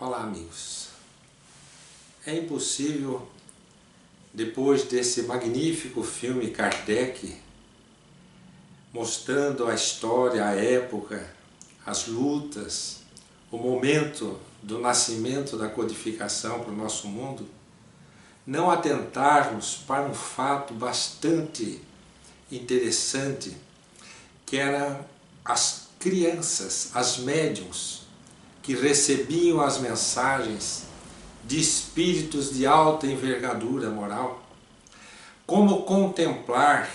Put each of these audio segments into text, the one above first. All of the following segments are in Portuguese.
Olá, amigos. É impossível, depois desse magnífico filme Kardec, mostrando a história, a época, as lutas, o momento do nascimento da codificação para o nosso mundo, não atentarmos para um fato bastante interessante, que eram as crianças, as médiuns, que recebiam as mensagens de espíritos de alta envergadura moral. Como contemplar,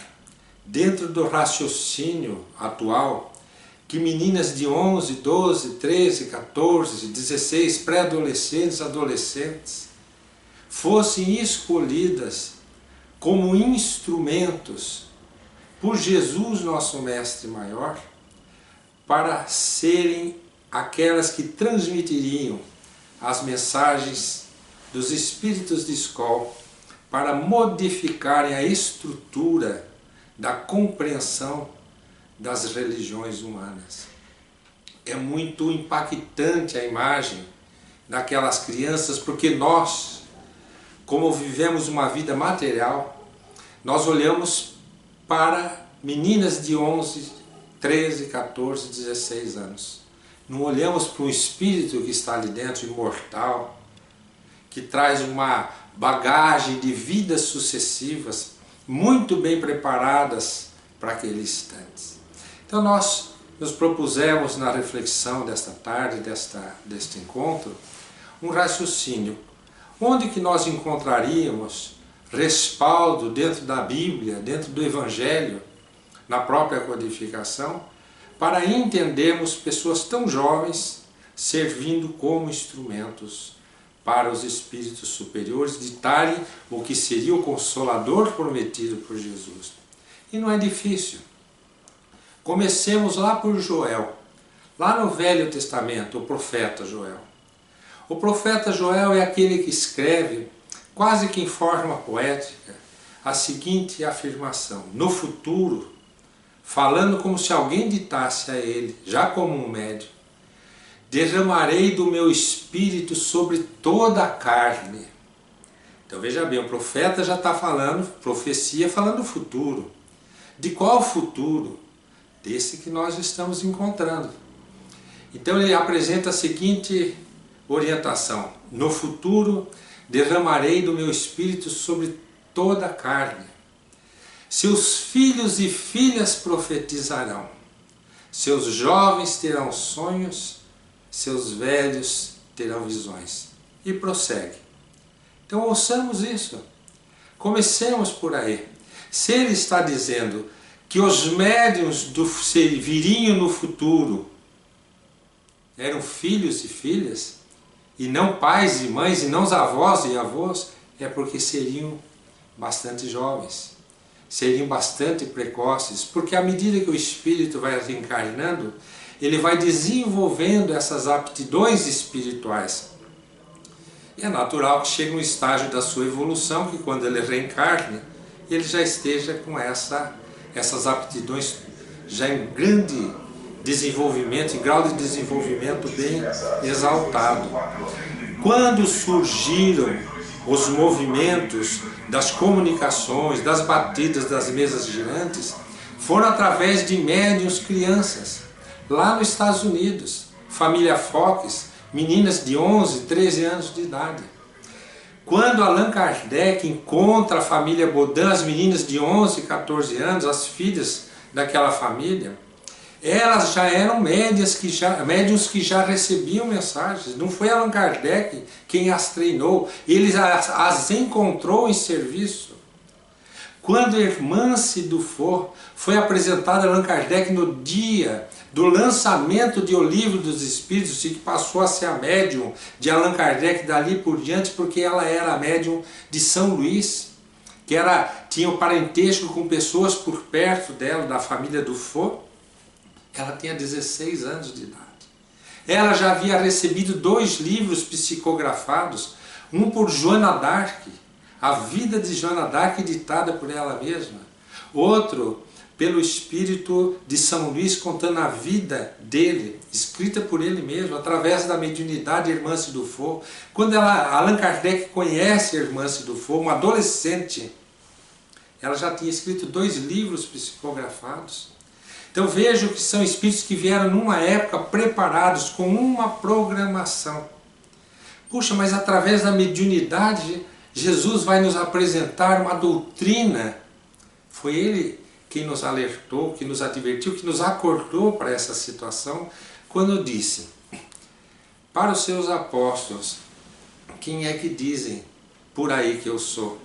dentro do raciocínio atual, que meninas de 11, 12, 13, 14, 16, pré-adolescentes, adolescentes, fossem escolhidas como instrumentos por Jesus, nosso Mestre Maior, para serem aquelas que transmitiriam as mensagens dos espíritos de escola para modificarem a estrutura da compreensão das religiões humanas. É muito impactante a imagem daquelas crianças, porque nós, como vivemos uma vida material, nós olhamos para meninas de 11, 13, 14, 16 anos. Não olhamos para um espírito que está ali dentro, imortal, que traz uma bagagem de vidas sucessivas, muito bem preparadas para aquele instante. Então nós nos propusemos na reflexão desta tarde, deste encontro, um raciocínio, onde que nós encontraríamos respaldo dentro da Bíblia, dentro do Evangelho, na própria codificação, para entendermos pessoas tão jovens servindo como instrumentos para os espíritos superiores ditarem o que seria o Consolador prometido por Jesus. E não é difícil. Comecemos lá por Joel, lá no Velho Testamento, o profeta Joel. O profeta Joel é aquele que escreve, quase que em forma poética, a seguinte afirmação: no futuro, falando como se alguém ditasse a ele, já como um médium, derramarei do meu espírito sobre toda a carne. Então veja bem, o profeta já está falando, profecia falando do futuro. De qual futuro? Desse que nós estamos encontrando. Então ele apresenta a seguinte orientação: no futuro derramarei do meu espírito sobre toda a carne. Seus filhos e filhas profetizarão, seus jovens terão sonhos, seus velhos terão visões. E prossegue. Então ouçamos isso. Comecemos por aí. Se ele está dizendo que os médiuns viriam no futuro eram filhos e filhas, e não pais e mães, e não os avós e avós, é porque seriam bastante jovens, seriam bastante precoces, porque à medida que o espírito vai reencarnando, ele vai desenvolvendo essas aptidões espirituais. E é natural que chegue um estágio da sua evolução, que quando ele reencarne, ele já esteja com essas aptidões já em grande desenvolvimento, em grau de desenvolvimento bem exaltado. Quando surgiram os movimentos das comunicações, das batidas das mesas girantes, foram através de médiuns crianças, lá nos Estados Unidos, família Fox, meninas de 11, 13 anos de idade. Quando Allan Kardec encontra a família Baudin, as meninas de 11, 14 anos, as filhas daquela família, elas já eram médiuns que já recebiam mensagens. Não foi Allan Kardec quem as treinou, ele as encontrou em serviço. Quando Hermance Dufour foi apresentada a Allan Kardec no dia do lançamento de O Livro dos Espíritos, e que passou a ser a médium de Allan Kardec dali por diante, porque ela era a médium de São Luís, que tinha um parentesco com pessoas por perto dela, da família Dufour. Ela tinha 16 anos de idade. Ela já havia recebido 2 livros psicografados, um por Joana d'Arc, a vida de Joana d'Arc ditada por ela mesma, outro pelo Espírito de São Luís, contando a vida dele, escrita por ele mesmo, através da mediunidade Hermance Dufour. Quando Allan Kardec conhece a Hermance Dufour, uma adolescente, ela já tinha escrito 2 livros psicografados. Então vejam que são espíritos que vieram numa época preparados com uma programação. Puxa, mas através da mediunidade, Jesus vai nos apresentar uma doutrina. Foi Ele quem nos alertou, que nos advertiu, que nos acordou para essa situação, quando disse para os seus apóstolos: quem é que dizem por aí que eu sou?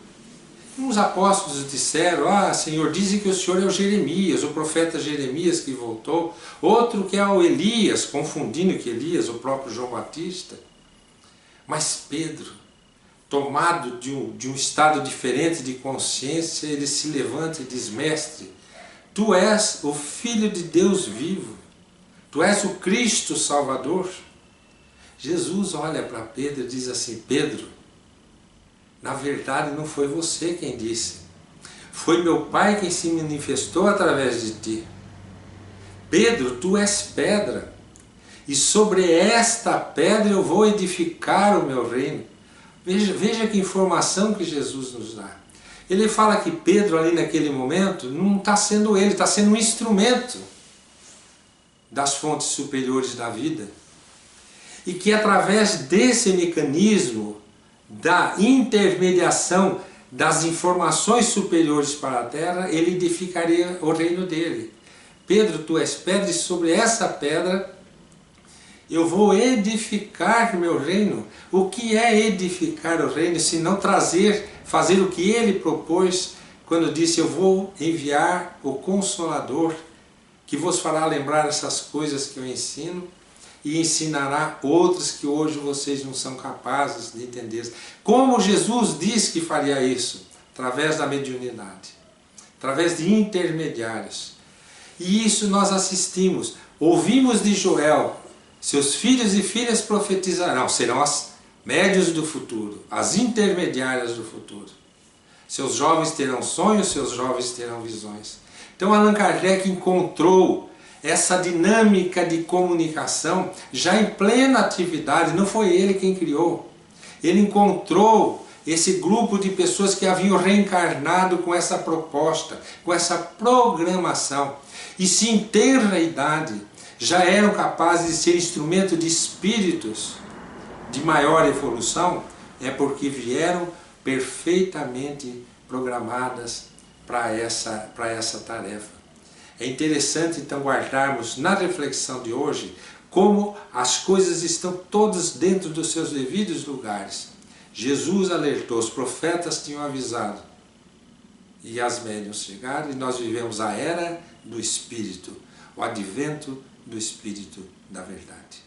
Uns apóstolos disseram: ah, Senhor, dizem que o Senhor é o Jeremias, o profeta Jeremias que voltou. Outro que é o Elias, confundindo que Elias, o próprio João Batista. Mas Pedro, tomado de um estado diferente de consciência, ele se levanta e diz: Mestre, Tu és o Filho de Deus vivo, Tu és o Cristo Salvador. Jesus olha para Pedro e diz assim: Pedro, na verdade não foi você quem disse, foi meu Pai quem se manifestou através de ti. Pedro, tu és pedra, e sobre esta pedra eu vou edificar o meu reino. Veja que informação que Jesus nos dá. Ele fala que Pedro ali naquele momento não está sendo ele, está sendo um instrumento das fontes superiores da vida. E que através desse mecanismo da intermediação das informações superiores para a terra, ele edificaria o reino dele. Pedro, tu és pedra, e sobre essa pedra eu vou edificar meu reino. O que é edificar o reino, se não fazer o que ele propôs, quando disse: eu vou enviar o Consolador, que vos fará lembrar essas coisas que eu ensino, e ensinará outras que hoje vocês não são capazes de entender. Como Jesus disse que faria isso? Através da mediunidade, através de intermediários. E isso nós assistimos. Ouvimos de Joel: seus filhos e filhas profetizarão, serão as médios do futuro, as intermediárias do futuro. Seus jovens terão sonhos, seus jovens terão visões. Então Allan Kardec encontrou essa dinâmica de comunicação já em plena atividade. Não foi ele quem criou. Ele encontrou esse grupo de pessoas que haviam reencarnado com essa proposta, com essa programação. E se em tenra idade já eram capazes de ser instrumento de espíritos de maior evolução, é porque vieram perfeitamente programadas para essa tarefa. É interessante então guardarmos na reflexão de hoje como as coisas estão todas dentro dos seus devidos lugares. Jesus alertou, os profetas tinham avisado, e as médiuns chegaram, e nós vivemos a era do Espírito, o advento do Espírito da verdade.